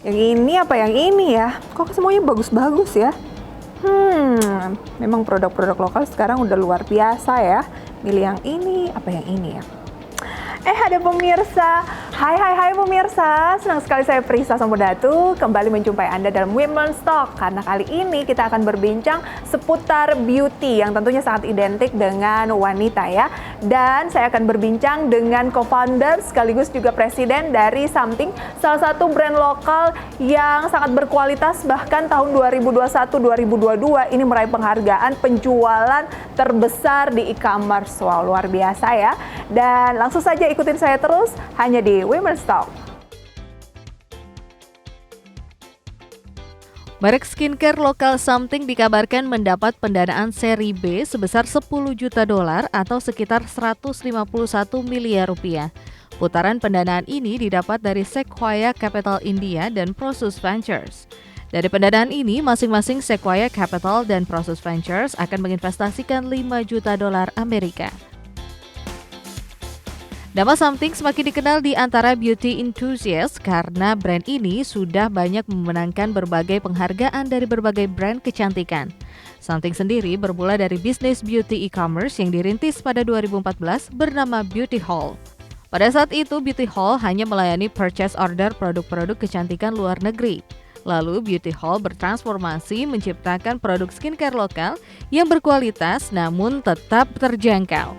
Yang ini apa yang ini ya? Kok semuanya bagus-bagus ya? Memang produk-produk lokal sekarang udah luar biasa ya. Milih yang ini, apa yang ini ya? Ada pemirsa. Hai pemirsa. Senang sekali saya Prisa Samudatu kembali menjumpai Anda dalam Women's Talk. Karena kali ini kita akan berbincang seputar beauty yang tentunya sangat identik dengan wanita ya. Dan saya akan berbincang dengan co-founder sekaligus juga presiden dari Something, salah satu brand lokal yang sangat berkualitas, bahkan tahun 2021-2022 ini meraih penghargaan penjualan terbesar di e-commerce. Wow, luar biasa ya. Dan langsung saja ikutin saya terus hanya di Women's Talk. Merek skincare lokal Something dikabarkan mendapat pendanaan seri B sebesar 10 juta dolar atau sekitar 151 miliar rupiah. Putaran pendanaan ini didapat dari Sequoia Capital India dan Prosus Ventures. Dari pendanaan ini, masing-masing Sequoia Capital dan Prosus Ventures akan menginvestasikan 5 juta dolar Amerika. Nama Something semakin dikenal di antara beauty enthusiast karena brand ini sudah banyak memenangkan berbagai penghargaan dari berbagai brand kecantikan. Something sendiri bermula dari bisnis beauty e-commerce yang dirintis pada 2014 bernama Beauty Hall. Pada saat itu, Beauty Hall hanya melayani purchase order produk-produk kecantikan luar negeri. Lalu Beauty Hall bertransformasi menciptakan produk skincare lokal yang berkualitas namun tetap terjangkau.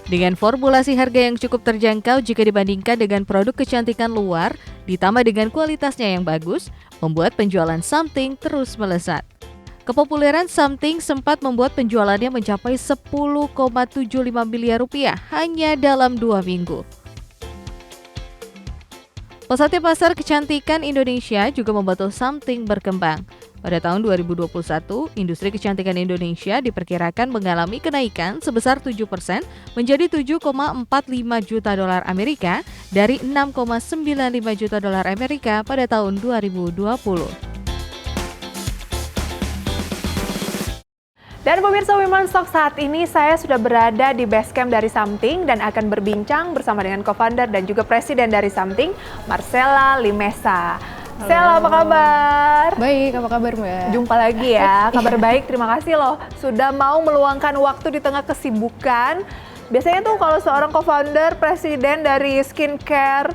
Dengan formulasi harga yang cukup terjangkau jika dibandingkan dengan produk kecantikan luar, ditambah dengan kualitasnya yang bagus, membuat penjualan Something terus melesat. Kepopuleran Something sempat membuat penjualannya mencapai 10,75 miliar rupiah hanya dalam 2 minggu. Pesatnya pasar kecantikan Indonesia juga membantu Something berkembang. Pada tahun 2021, industri kecantikan Indonesia diperkirakan mengalami kenaikan sebesar 7% menjadi 7,45 juta dolar Amerika dari 6,95 juta dolar Amerika pada tahun 2020. Dan pemirsa Women's Talk, saat ini saya sudah berada di base camp dari Something dan akan berbincang bersama dengan co-founder dan juga presiden dari Something, Marcella Limesa. Halo. Sela, apa kabar? Baik, apa kabar Mbak? Jumpa lagi ya, kabar baik, terima kasih loh sudah mau meluangkan waktu di tengah kesibukan. Biasanya tuh kalau seorang co-founder, presiden dari skincare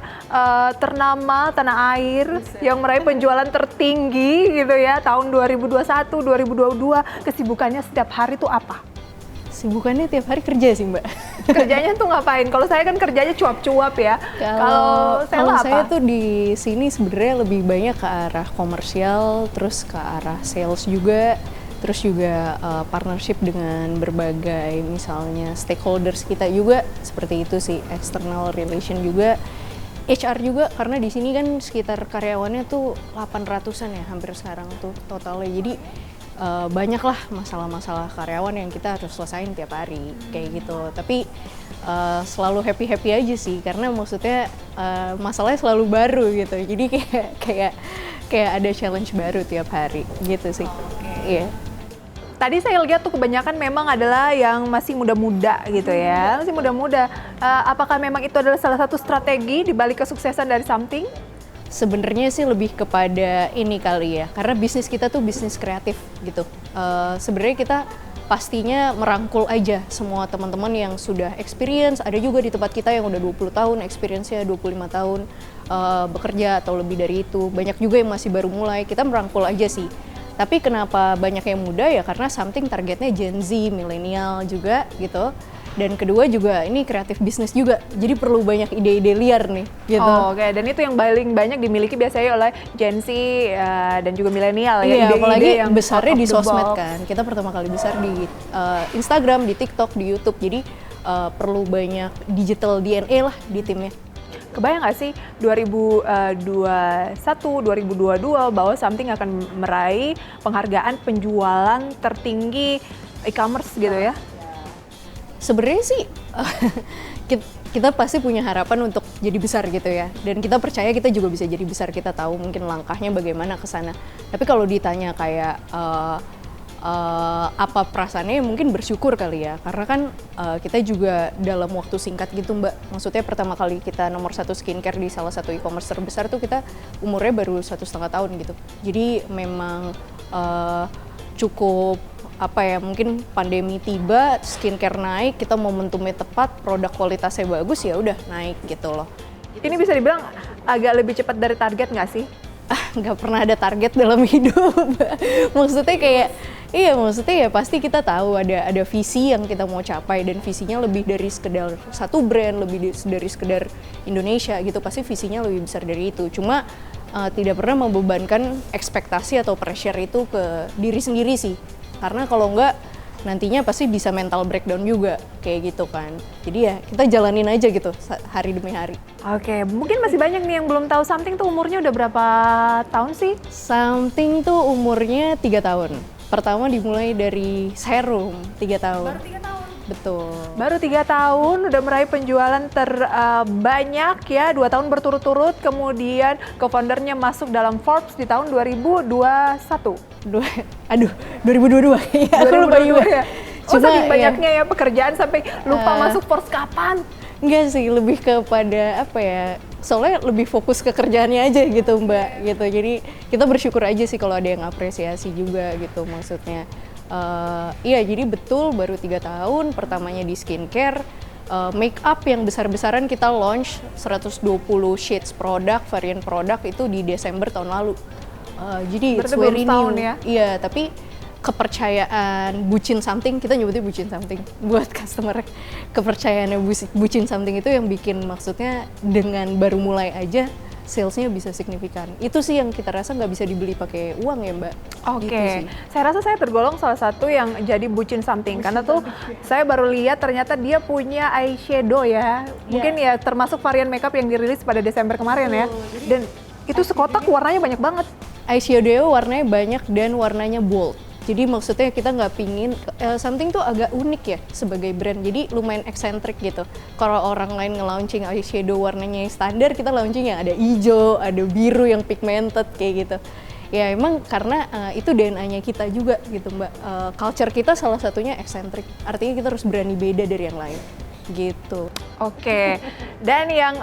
ternama tanah air yang meraih penjualan tertinggi gitu ya tahun 2021-2022, kesibukannya setiap hari tuh apa? Sibukannya tiap hari kerja sih Mbak. Kerjanya tuh ngapain? Kalau saya kan kerjanya cuap-cuap ya. Kalau saya apa? tuh di sini sebenarnya lebih banyak ke arah komersial, terus ke arah sales juga, terus juga partnership dengan berbagai misalnya stakeholders kita juga, seperti itu sih, external relation juga, HR juga, karena di sini kan sekitar karyawannya tuh 800-an ya hampir sekarang tuh totalnya. Jadi banyaklah masalah-masalah karyawan yang kita harus selesain tiap hari kayak gitu. Tapi selalu happy aja sih, karena maksudnya masalahnya selalu baru gitu. Jadi kayak ada challenge baru tiap hari gitu sih. Iya. Tadi saya lihat tuh kebanyakan memang adalah yang masih muda-muda gitu ya, masih muda-muda. Apakah memang itu adalah salah satu strategi di balik kesuksesan dari Something? Sebenarnya sih lebih kepada ini kali ya, karena bisnis kita tuh bisnis kreatif gitu. Sebenarnya kita pastinya merangkul aja semua teman-teman yang sudah experience. Ada juga di tempat kita yang udah 20 tahun, experience-nya 25 tahun bekerja atau lebih dari itu. Banyak juga yang masih baru mulai, kita merangkul aja sih. Tapi kenapa banyak yang muda ya, karena Something targetnya Gen Z, milenial juga gitu. Dan kedua juga ini kreatif bisnis juga, jadi perlu banyak ide-ide liar nih gitu. Oke. Dan itu yang paling banyak dimiliki biasanya oleh Gen Z dan juga milenial ya. Iya, Ide-ide apalagi yang besarnya out of di the sosmed box. kan. Kita pertama kali besar di Instagram, di TikTok, di YouTube. Jadi perlu banyak digital DNA lah di timnya. Kebayang nggak sih 2021, 2022 bahwa Something akan meraih penghargaan penjualan tertinggi e-commerce gitu ya? Sebenarnya sih kita pasti punya harapan untuk jadi besar gitu ya, dan kita percaya kita juga bisa jadi besar. Kita tahu mungkin langkahnya bagaimana ke sana. Tapi kalau ditanya kayak apa perasaannya mungkin bersyukur kali ya, karena kan kita juga dalam waktu singkat gitu Mbak, maksudnya pertama kali kita nomor 1 skincare di salah satu e-commerce terbesar tuh kita umurnya baru 1,5 tahun gitu, jadi memang cukup mungkin pandemi tiba, skincare naik, kita momentumnya tepat, produk kualitasnya bagus, ya udah naik gitu loh. Ini bisa dibilang agak lebih cepat dari target nggak sih? Nggak pernah ada target dalam hidup. Maksudnya kayak, maksudnya ya pasti kita tahu ada visi yang kita mau capai, dan visinya lebih dari sekedar satu brand, lebih dari sekedar Indonesia gitu, pasti visinya lebih besar dari itu. Cuma tidak pernah membebankan ekspektasi atau pressure itu ke diri sendiri sih. Karena kalau enggak, nantinya pasti bisa mental breakdown juga, kayak gitu kan. Jadi ya kita jalanin aja gitu, hari demi hari. Oke, mungkin masih banyak nih yang belum tahu Something tuh umurnya udah berapa tahun sih? Something tuh umurnya 3 tahun. Pertama dimulai dari serum, 3 tahun. Baru 3 tahun? Betul. Baru 3 tahun udah meraih penjualan terbanyak ya, 2 tahun berturut-turut, kemudian co-foundernya masuk dalam Forbes di tahun 2021. 2022 ya, aku lupa juga. Ya. Oh, Cuma saking banyaknya ya pekerjaan sampai lupa masuk Forbes kapan? Enggak sih, lebih kepada soalnya lebih fokus ke kerjaannya aja gitu Mbak, gitu. Jadi kita bersyukur aja sih kalau ada yang apresiasi juga gitu, maksudnya. Jadi betul baru 3 tahun, pertamanya di skincare, make up yang besar-besaran kita launch 120 shades produk, varian produk itu di Desember tahun lalu. Jadi it's very new. Ya? Iya, tapi kepercayaan bucin something, kita nyebutnya bucin something buat customer. Kepercayaannya bucin something itu yang bikin, maksudnya dengan baru mulai aja salesnya bisa signifikan. Itu sih yang kita rasa nggak bisa dibeli pakai uang ya Mbak. Oke, Gitu saya rasa saya tergolong salah satu yang jadi bucin Something, karena tuh saya baru lihat ternyata dia punya eyeshadow ya. Mungkin ya termasuk varian makeup yang dirilis pada Desember kemarin ya. Dan itu sekotak warnanya banyak banget. Eyeshadow warnanya banyak dan warnanya bold. Jadi maksudnya kita nggak pingin, Something tuh agak unik ya sebagai brand, jadi lumayan eksentrik gitu. Kalau orang lain nge-launching eyeshadow warnanya yang standar, kita launching yang ada hijau, ada biru yang pigmented kayak gitu. Ya emang karena itu DNA-nya kita juga gitu Mbak. Culture kita salah satunya eksentrik, artinya kita harus berani beda dari yang lain gitu. Oke, dan yang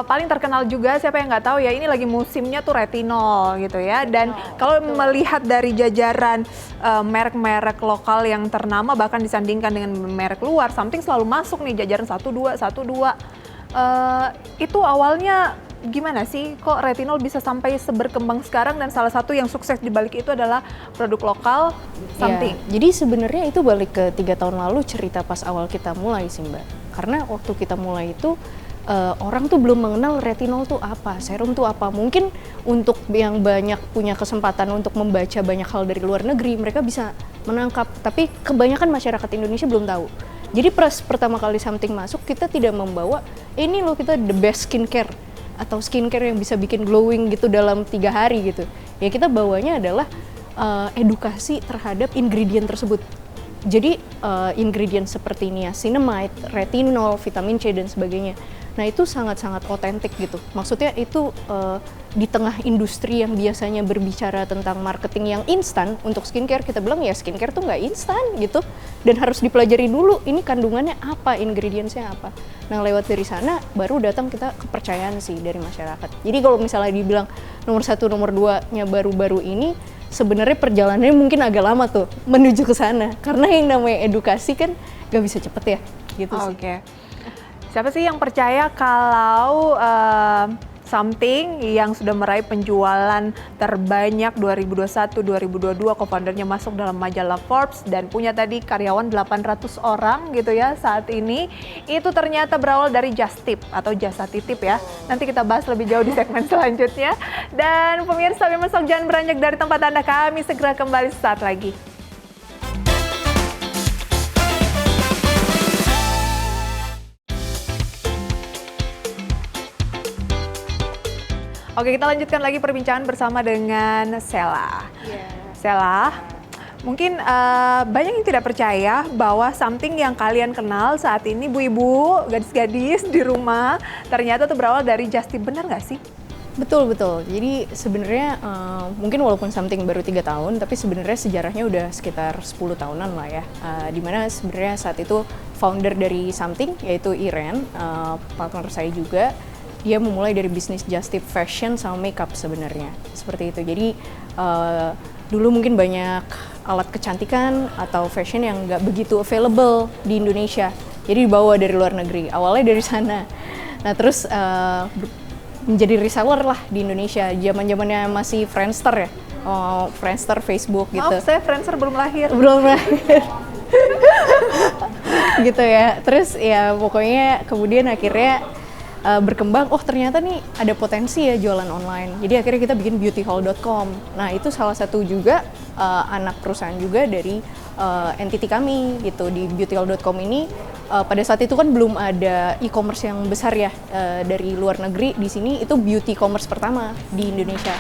paling terkenal juga, siapa yang nggak tahu ya, ini lagi musimnya tuh retinol gitu ya. Dan kalau melihat dari jajaran merek-merek lokal yang ternama, bahkan disandingkan dengan merek luar, Something selalu masuk nih jajaran 1-2. Itu awalnya gimana sih kok retinol bisa sampai seberkembang sekarang, dan salah satu yang sukses di balik itu adalah produk lokal Something? Ya, jadi sebenarnya itu balik ke 3 tahun lalu cerita pas awal kita mulai sih Mbak. Karena waktu kita mulai itu orang tuh belum mengenal retinol tuh apa, serum tuh apa. Mungkin untuk yang banyak punya kesempatan untuk membaca banyak hal dari luar negeri, mereka bisa menangkap. Tapi kebanyakan masyarakat Indonesia belum tahu. Jadi pertama kali Something masuk, kita tidak membawa, ini loh kita the best skincare, atau skincare yang bisa bikin glowing gitu dalam 3 hari gitu. Ya kita bawanya adalah edukasi terhadap ingredient tersebut. Jadi ingredient seperti niacinamide, retinol, vitamin C dan sebagainya. Nah itu sangat-sangat otentik gitu. Maksudnya itu di tengah industri yang biasanya berbicara tentang marketing yang instan, untuk skincare kita bilang ya skincare tuh nggak instan gitu. Dan harus dipelajari dulu ini kandungannya apa, ingredientsnya apa. Nah lewat dari sana baru datang kita kepercayaan sih dari masyarakat. Jadi kalau misalnya dibilang nomor 1, nomor 2-nya baru-baru ini, sebenarnya perjalanannya mungkin agak lama tuh menuju ke sana. Karena yang namanya edukasi kan gak bisa cepet ya gitu sih. Oke. Siapa sih yang percaya kalau Something yang sudah meraih penjualan terbanyak 2021-2022, co-foundernya masuk dalam majalah Forbes dan punya tadi karyawan 800 orang gitu ya saat ini, itu ternyata berawal dari just tip atau jasa titip ya. Nanti kita bahas lebih jauh di segmen selanjutnya. Dan pemirsa Bimesok, jangan beranjak dari tempat Anda, kami segera kembali sesaat lagi. Oke, kita lanjutkan lagi perbincangan bersama dengan Sela. Sela, mungkin banyak yang tidak percaya bahwa Something yang kalian kenal saat ini, bu-ibu, gadis-gadis di rumah, ternyata tuh berawal dari just tip, benar nggak sih? Betul betul. Jadi sebenarnya mungkin walaupun Something baru 3 tahun, tapi sebenarnya sejarahnya udah sekitar 10 tahunan lah ya. Dimana sebenarnya saat itu founder dari Something yaitu Iren, partner saya juga, dia memulai dari bisnis just tip fashion sama makeup sebenarnya. Seperti itu. Jadi dulu mungkin banyak alat kecantikan atau fashion yang nggak begitu available di Indonesia. Jadi dibawa dari luar negeri. Awalnya dari sana. Nah terus menjadi reseller lah di Indonesia, zaman-zamannya masih Friendster ya, Friendster, Facebook gitu. Maaf, saya Friendster belum lahir. Belum lahir. Gitu ya, terus ya pokoknya kemudian akhirnya berkembang, oh ternyata nih ada potensi ya jualan online. Jadi akhirnya kita bikin beautyhall.com. Nah itu salah satu juga anak perusahaan juga dari entity kami gitu. Di beautyhall.com ini pada saat itu kan belum ada e-commerce yang besar ya dari luar negeri. Di sini itu beauty commerce pertama di Indonesia.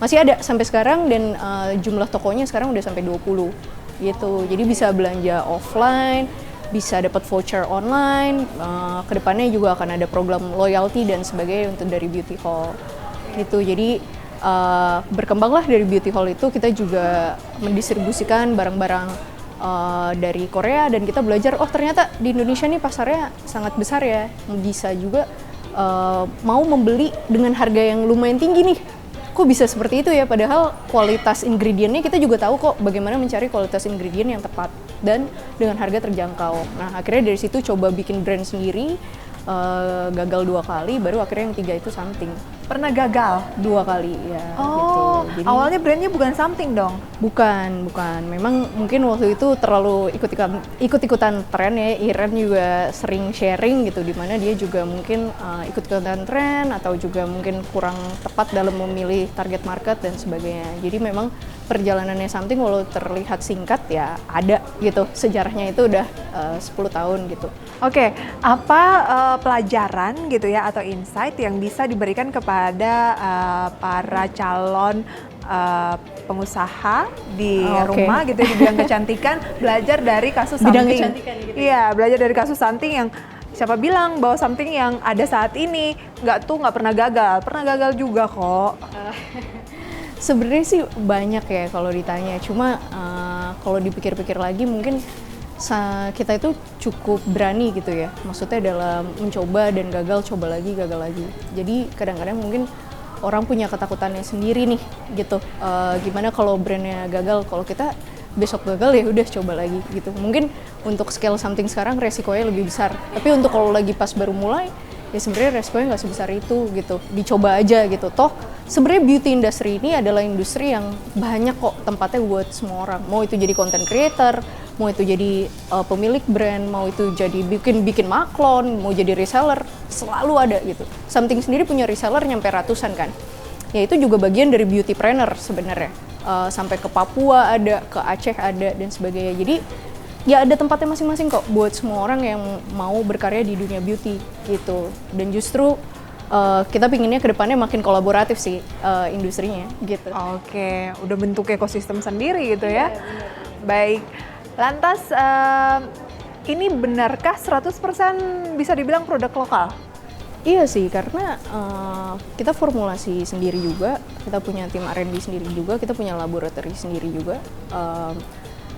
Masih ada sampai sekarang dan jumlah tokonya sekarang udah sampai 20 gitu. Jadi bisa belanja offline, bisa dapat voucher online. Kedepannya juga akan ada program loyalty dan sebagainya untuk dari Beauty Hall gitu. Jadi berkembanglah dari Beauty Hall itu, kita juga mendistribusikan barang-barang dari Korea dan kita belajar, oh ternyata di Indonesia nih pasarnya sangat besar ya, bisa juga mau membeli dengan harga yang lumayan tinggi nih. Kok bisa seperti itu ya, padahal kualitas ingredientnya kita juga tahu kok bagaimana mencari kualitas ingredient yang tepat dan dengan harga terjangkau. Nah akhirnya dari situ coba bikin brand sendiri, gagal 2 kali, baru akhirnya yang 3 itu Something. Pernah gagal? 2 kali ya. Oh, gitu. Jadi, awalnya brandnya bukan Something dong? Bukan. Memang mungkin waktu itu terlalu ikut-ikutan tren ya. Iren juga sering sharing gitu, dimana dia juga mungkin ikut-ikutan tren atau juga mungkin kurang tepat dalam memilih target market dan sebagainya. Jadi memang perjalanannya Something walau terlihat singkat ya ada gitu. Sejarahnya itu udah 10 tahun gitu. Oke, apa pelajaran gitu ya atau insight yang bisa diberikan kepada para calon pengusaha di rumah gitu di bidang kecantikan, belajar dari kasus Bidang Something. kecantikan gitu. Iya, belajar dari kasus Something yang siapa bilang bahwa Something yang ada saat ini nggak pernah gagal juga kok. Sebenarnya sih banyak ya kalau ditanya, cuma kalau dipikir-pikir lagi mungkin kita itu cukup berani gitu ya, maksudnya dalam mencoba dan gagal gagal lagi. Jadi kadang-kadang mungkin orang punya ketakutannya sendiri nih gitu, gimana kalau brandnya gagal, kalau kita besok gagal ya udah coba lagi gitu. Mungkin untuk scale Something sekarang resikonya lebih besar, tapi untuk kalau lagi pas baru mulai ya sebenarnya resikonya nggak sebesar itu gitu, dicoba aja gitu. Toh sebenarnya beauty industry ini adalah industri yang banyak kok tempatnya buat semua orang, mau itu jadi content creator, mau itu jadi pemilik brand, mau itu jadi bikin maklon, mau jadi reseller, selalu ada gitu. Something sendiri punya reseller nyampe ratusan kan, ya itu juga bagian dari beautypreneur sebenarnya. Sampai ke Papua ada, ke Aceh ada dan sebagainya. Jadi ya ada tempatnya masing-masing kok buat semua orang yang mau berkarya di dunia beauty gitu. Dan justru kita pinginnya ke depannya makin kolaboratif sih industrinya gitu. Oke, udah bentuk ekosistem sendiri gitu ya. Baik, lantas ini benarkah 100% bisa dibilang produk lokal? Iya sih, karena kita formulasi sendiri juga, kita punya tim R&D sendiri juga, kita punya laboratori sendiri juga,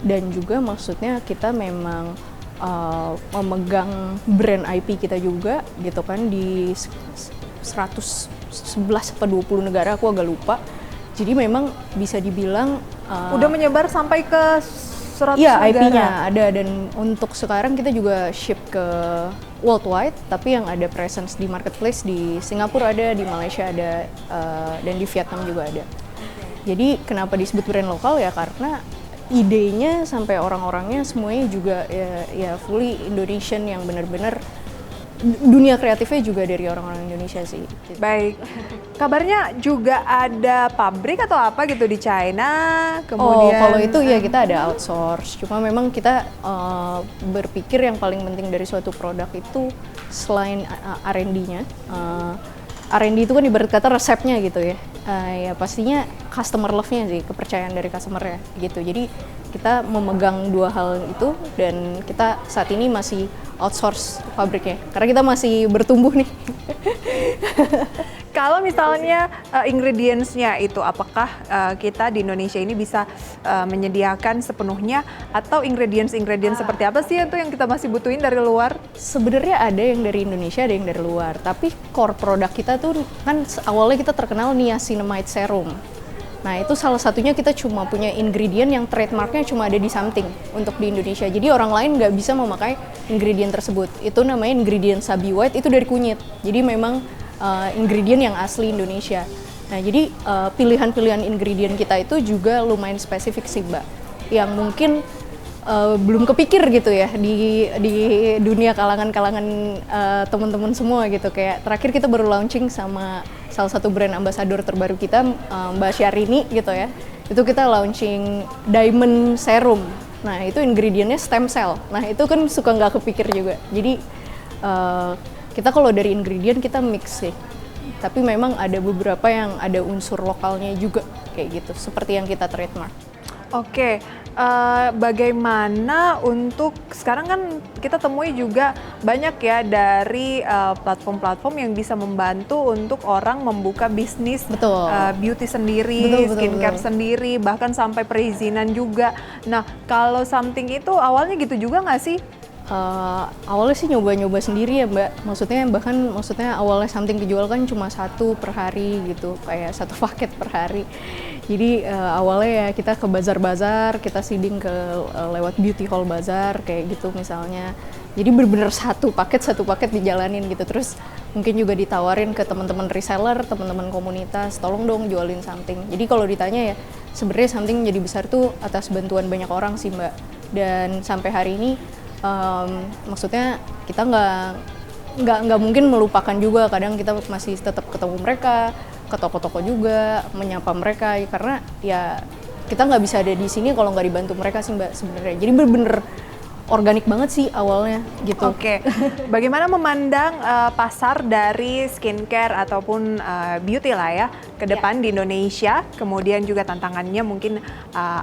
dan juga maksudnya kita memang memegang brand IP kita juga gitu kan di 111 atau 20 negara, aku agak lupa. Jadi memang bisa dibilang udah menyebar sampai ke 100 iya, negara. IP-nya ada, dan untuk sekarang kita juga ship ke worldwide, tapi yang ada presence di marketplace di Singapura ada, di Malaysia ada, dan di Vietnam juga ada. Jadi kenapa disebut brand lokal ya karena idenya sampai orang-orangnya semuanya juga ya fully Indonesian, yang benar-benar dunia kreatifnya juga dari orang-orang Indonesia sih. Baik, kabarnya juga ada pabrik atau apa gitu di China, kemudian... Oh, kalau itu ya kita ada outsource, cuma memang kita berpikir yang paling penting dari suatu produk itu selain R&D-nya, R&D itu kan ibarat kata resepnya gitu ya, ya pastinya customer love-nya sih, kepercayaan dari customer-nya gitu. Jadi kita memegang dua hal itu dan kita saat ini masih outsource pabriknya karena kita masih bertumbuh nih. Kalau misalnya ingredients-nya itu, apakah kita di Indonesia ini bisa menyediakan sepenuhnya, atau ingredients seperti apa sih itu yang kita masih butuhin dari luar? Sebenarnya ada yang dari Indonesia, ada yang dari luar. Tapi core produk kita tuh kan awalnya kita terkenal niacinamide serum. Nah itu salah satunya kita cuma punya ingredient yang trademarknya cuma ada di Something untuk di Indonesia. Jadi orang lain nggak bisa memakai ingredient tersebut. Itu namanya ingredient Sabi White, itu dari kunyit. Jadi memang ingredient yang asli Indonesia. Nah jadi pilihan-pilihan ingredient kita itu juga lumayan spesifik sih Mbak. Yang mungkin belum kepikir gitu ya di dunia kalangan-kalangan teman-teman semua gitu. Kayak terakhir kita baru launching sama salah satu brand ambassador terbaru kita, Mbak Syahrini gitu ya. Itu kita launching Diamond Serum. Nah itu ingredientnya stem cell. Nah itu kan suka nggak kepikir juga. Jadi kita kalau dari ingredient kita mix sih. Tapi memang ada beberapa yang ada unsur lokalnya juga kayak gitu. Seperti yang kita trademark. Oke, bagaimana untuk sekarang kan kita temui juga banyak ya dari platform-platform yang bisa membantu untuk orang membuka bisnis beauty sendiri, skincare sendiri, bahkan sampai perizinan juga. Nah, kalau Something itu awalnya gitu juga nggak sih? Awalnya sih nyoba-nyoba sendiri ya Mbak, maksudnya awalnya Something dijual kan cuma 1 per hari gitu, kayak 1 paket per hari. Jadi awalnya ya kita ke bazar-bazar, kita seeding ke lewat beauty hall bazar kayak gitu misalnya. Jadi bener-bener satu paket dijalanin gitu. Terus mungkin juga ditawarin ke teman-teman reseller, teman-teman komunitas, tolong dong jualin Something. Jadi kalau ditanya ya sebenarnya Something jadi besar tuh atas bantuan banyak orang sih Mbak. Dan sampai hari ini maksudnya kita nggak mungkin melupakan juga, kadang kita masih tetap ketemu mereka, ke toko-toko juga, menyapa mereka karena ya kita nggak bisa ada di sini kalau nggak dibantu mereka sih Mbak sebenarnya. Jadi bener-bener organik banget sih awalnya gitu. Oke, bagaimana memandang pasar dari skincare ataupun beauty lah ya ke depan di Indonesia, kemudian juga tantangannya mungkin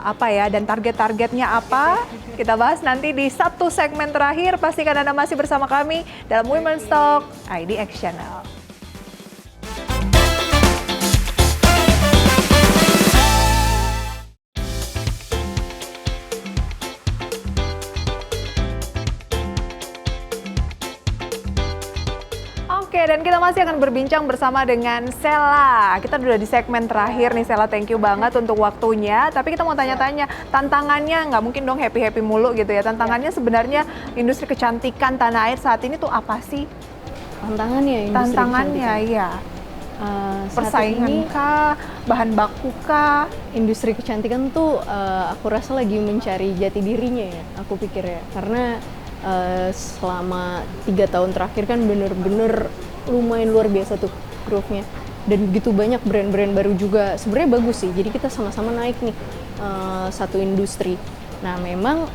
apa ya, dan target-targetnya apa? Kita bahas nanti di satu segmen terakhir. Pastikan Anda masih bersama kami dalam Women's Talk IDX Channel. Oke, dan kita masih akan berbincang bersama dengan Sela. Kita udah di segmen terakhir nih Sela, thank you banget untuk waktunya. Tapi kita mau tanya-tanya, tantangannya nggak mungkin dong happy-happy mulu gitu ya. Tantangannya sebenarnya industri kecantikan tanah air saat ini tuh apa sih? Tantangannya iya. Persaingan kah? Bahan baku kah? Industri kecantikan tuh aku rasa lagi mencari jati dirinya ya, aku pikir ya. Karena selama 3 tahun terakhir kan bener-bener lumayan luar biasa tuh growth-nya, dan begitu banyak brand-brand baru juga. Sebenarnya bagus sih, jadi kita sama-sama naik nih satu industri. Nah memang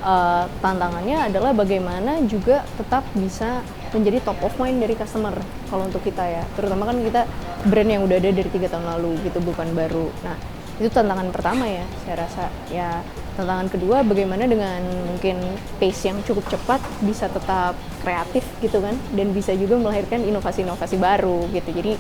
tantangannya adalah bagaimana juga tetap bisa menjadi top of mind dari customer kalau untuk kita ya, terutama kan kita brand yang udah ada dari 3 tahun lalu gitu, bukan baru. Nah itu tantangan pertama ya saya rasa ya. Tantangan kedua, bagaimana dengan mungkin pace yang cukup cepat bisa tetap kreatif gitu kan, dan bisa juga melahirkan inovasi-inovasi baru gitu. Jadi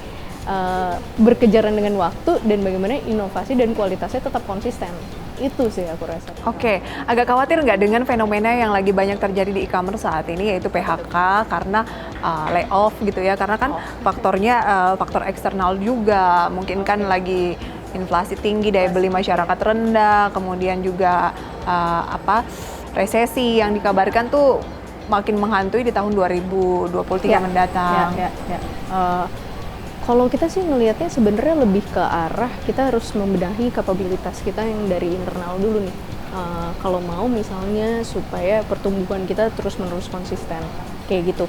berkejaran dengan waktu, dan bagaimana inovasi dan kualitasnya tetap konsisten. Itu sih aku rasa. Oke, agak khawatir nggak dengan fenomena yang lagi banyak terjadi di e-commerce saat ini, yaitu PHK karena layoff gitu ya, karena kan faktornya faktor eksternal juga, mungkin kan lagi inflasi tinggi, daya beli masyarakat rendah, kemudian juga resesi yang dikabarkan tuh makin menghantui di tahun 2023 mendatang. Kalau kita sih melihatnya sebenarnya lebih ke arah kita harus membenahi kapabilitas kita yang dari internal dulu nih. Kalau mau misalnya supaya pertumbuhan kita terus-menerus konsisten, kayak gitu.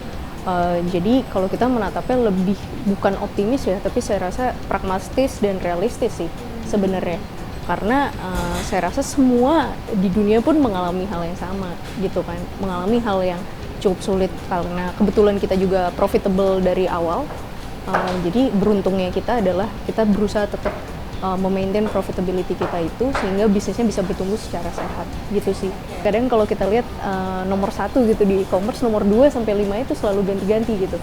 Jadi kalau kita menatapnya lebih bukan optimis ya, tapi saya rasa pragmatis dan realistis sih sebenarnya. Karena saya rasa semua di dunia pun mengalami hal yang sama gitu kan, mengalami hal yang cukup sulit karena kebetulan kita juga profitable dari awal. Jadi beruntungnya kita adalah kita berusaha tetap memaintain profitability kita itu sehingga bisnisnya bisa bertumbuh secara sehat gitu sih. Kadang kalau kita lihat nomor 1 gitu di e-commerce, nomor 2 sampai 5 itu selalu ganti-ganti gitu.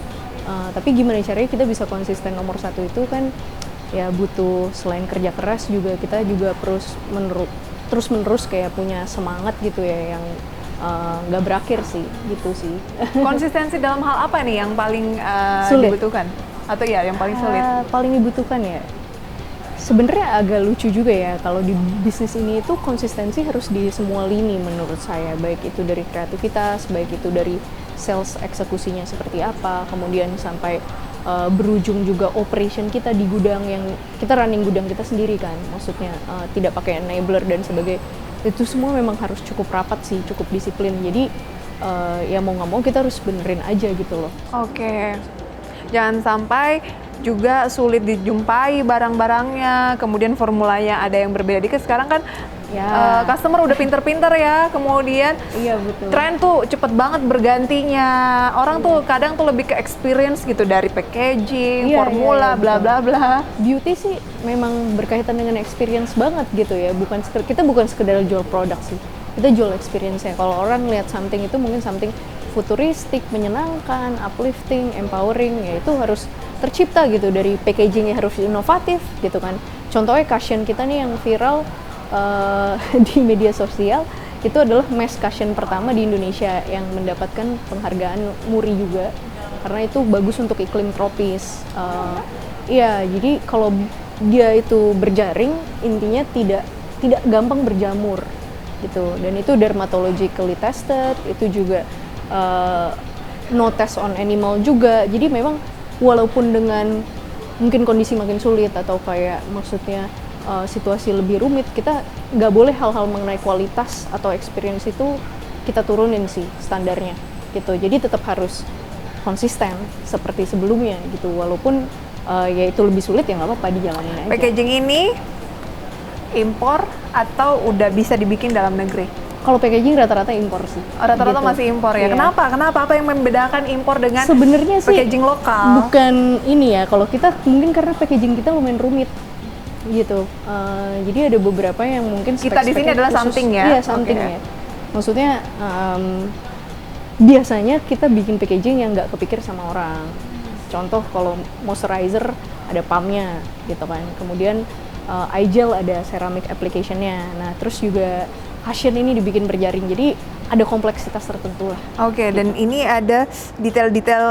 Tapi gimana caranya kita bisa konsisten nomor satu itu kan ya butuh selain kerja keras juga kita juga terus menerus kayak punya semangat gitu ya yang nggak berakhir sih gitu sih. Konsistensi dalam hal apa nih yang paling Sulit. dibutuhkan? Atau ya yang paling sulit? Paling dibutuhkan ya sebenarnya agak lucu juga ya kalau di bisnis ini itu konsistensi harus di semua lini menurut saya, baik itu dari kreativitas, baik itu dari sales eksekusinya seperti apa, kemudian sampai berujung juga operation kita di gudang yang kita running gudang kita sendiri kan, maksudnya tidak pakai enabler dan sebagainya, itu semua memang harus cukup rapat sih, cukup disiplin. Jadi ya mau nggak mau kita harus benerin aja gitu loh. Oke, jangan sampai juga sulit dijumpai barang-barangnya, kemudian formulanya ada yang berbeda dikit. Sekarang kan Ya. customer udah pinter-pinter ya, kemudian Iya betul. tren tuh cepet banget bergantinya. Orang tuh kadang tuh lebih ke experience gitu, dari packaging, Iya, formula, iya, bla betul. bla bla. Beauty sih memang berkaitan dengan experience banget gitu ya, kita bukan sekedar jual produk sih, kita jual experience-nya. Kalau orang lihat something itu mungkin something futuristik, menyenangkan, uplifting, empowering, ya itu harus tercipta gitu dari packaging-nya, harus inovatif gitu kan. Contohnya cushion kita nih yang viral di media sosial itu adalah mass cushion pertama di Indonesia yang mendapatkan penghargaan MURI juga karena itu bagus untuk iklim tropis. Iya, jadi kalau dia itu berjaring intinya tidak gampang berjamur gitu, dan itu dermatologically tested, itu juga no test on animal juga. Jadi memang walaupun dengan mungkin kondisi makin sulit atau kayak maksudnya situasi lebih rumit, kita nggak boleh hal-hal mengenai kualitas atau experience itu kita turunin sih standarnya gitu. Jadi tetap harus konsisten seperti sebelumnya gitu, walaupun ya itu lebih sulit, ya nggak apa-apa, dijalanin aja. Packaging ini impor atau udah bisa dibikin dalam negeri? Kalau packaging rata-rata impor sih. Rata-rata Gitu. masih impor ya. Iya. Kenapa? Apa yang membedakan impor dengan Sebenarnya sih packaging lokal? bukan ini ya, kalau kita mungkin karena packaging kita lumayan rumit gitu. Jadi ada beberapa yang mungkin Kita di sini spek-speknya adalah khusus. something ya? Iya, something Oke. ya. Maksudnya biasanya kita bikin packaging yang nggak kepikir sama orang. Contoh kalau moisturizer ada pumpnya gitu kan. Kemudian eye gel ada ceramic application-nya. Nah, terus juga cushion ini dibikin berjaring. Jadi ada kompleksitas tertentu lah. Oke, dan ini ada detail-detail.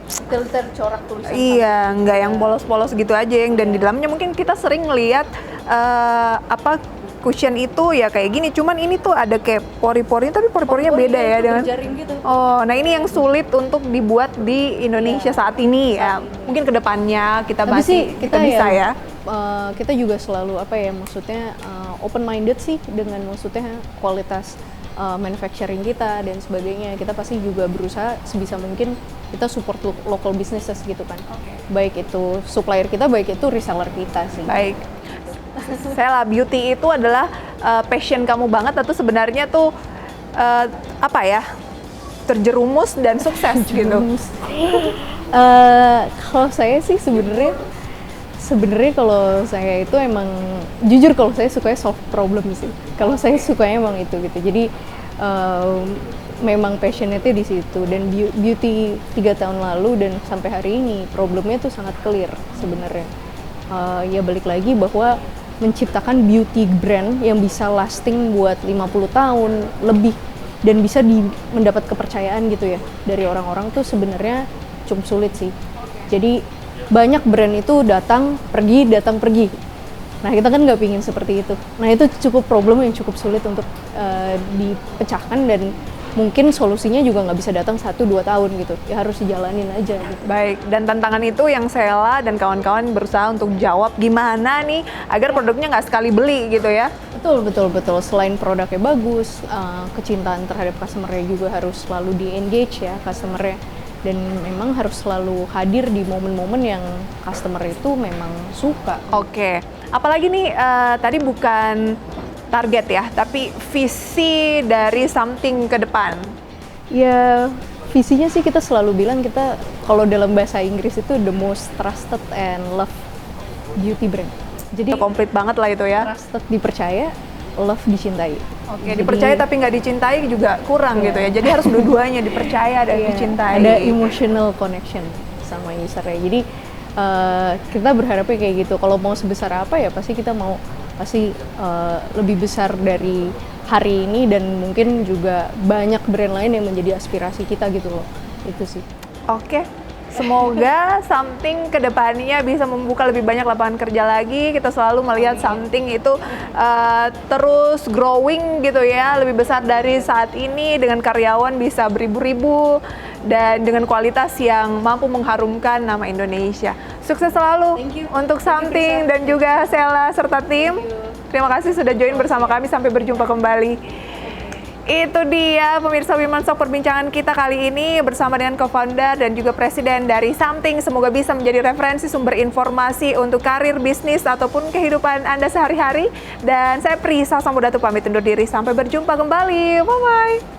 Filter corak tulisan. Iya, nggak yang polos-polos gitu aja, yang dan di dalamnya mungkin kita sering ngelihat cushion itu ya kayak gini, cuman ini tuh ada kayak pori-porinya, tapi pori-porinya beda ya dengan. berjaring gitu. Oh, nah ini yang sulit untuk dibuat di Indonesia saat ini ya. Mungkin kedepannya kita Tapi masih sih kita bisa ya. Kita juga selalu apa ya, maksudnya open minded sih dengan maksudnya kualitas manufacturing kita dan sebagainya. Kita pasti juga berusaha sebisa mungkin kita support local businesses gitu kan. Baik itu supplier kita, baik itu reseller kita sih. Baik. Sela, beauty itu adalah passion kamu banget atau sebenarnya tuh apa ya? Terjerumus dan sukses gitu. Kalau saya sih sebenarnya kalau saya itu emang jujur, kalau saya sukanya solve problem sih. Kalau saya sukanya emang itu gitu. Jadi memang passionnya di situ, dan beauty 3 tahun lalu dan sampai hari ini problemnya tuh sangat clear sebenarnya. Ya balik lagi bahwa menciptakan beauty brand yang bisa lasting buat 50 tahun lebih dan bisa mendapat kepercayaan gitu ya dari orang-orang tuh sebenarnya cukup sulit sih. Jadi banyak brand itu datang pergi. Nah kita kan nggak pingin seperti itu. Nah itu cukup problem yang cukup sulit untuk dipecahkan, dan mungkin solusinya juga nggak bisa datang 1-2 tahun gitu. Ya harus dijalanin aja gitu. Baik, dan tantangan itu yang Sela dan kawan-kawan berusaha untuk jawab gimana nih agar produknya nggak sekali beli gitu ya. Betul. Selain produknya bagus, kecintaan terhadap customer-nya juga harus selalu di-engage ya customer-nya. Dan memang harus selalu hadir di momen-momen yang customer itu memang suka. Oke, apalagi nih tadi bukan target ya, tapi visi dari something ke depan. Ya, visinya sih kita selalu bilang kita kalau dalam bahasa Inggris itu the most trusted and loved beauty brand. Jadi Komplit banget lah itu ya. trusted, dipercaya, love dicintai. Oke, dipercaya tapi nggak dicintai juga kurang gitu ya. Jadi harus dua-duanya, dipercaya dan dicintai. Ada emotional connection sama usernya. Jadi kita berharapnya kayak gitu. Kalau mau sebesar apa ya pasti kita mau lebih besar dari hari ini, dan mungkin juga banyak brand lain yang menjadi aspirasi kita gitu loh. Itu sih. Oke, semoga Something kedepannya bisa membuka lebih banyak lapangan kerja lagi. Kita selalu melihat Something itu terus growing gitu ya, lebih besar dari saat ini dengan karyawan bisa beribu-ribu dan dengan kualitas yang mampu mengharumkan nama Indonesia. Sukses selalu untuk Something dan juga Sela serta tim. Terima kasih sudah join bersama kami, sampai berjumpa kembali. Itu dia pemirsa Women's Talk perbincangan kita kali ini bersama dengan co-founder dan juga presiden dari Something. Semoga bisa menjadi referensi sumber informasi untuk karir, bisnis, ataupun kehidupan Anda sehari-hari. Dan saya Prisa Sambodatu pamit undur diri. Sampai berjumpa kembali. Bye-bye.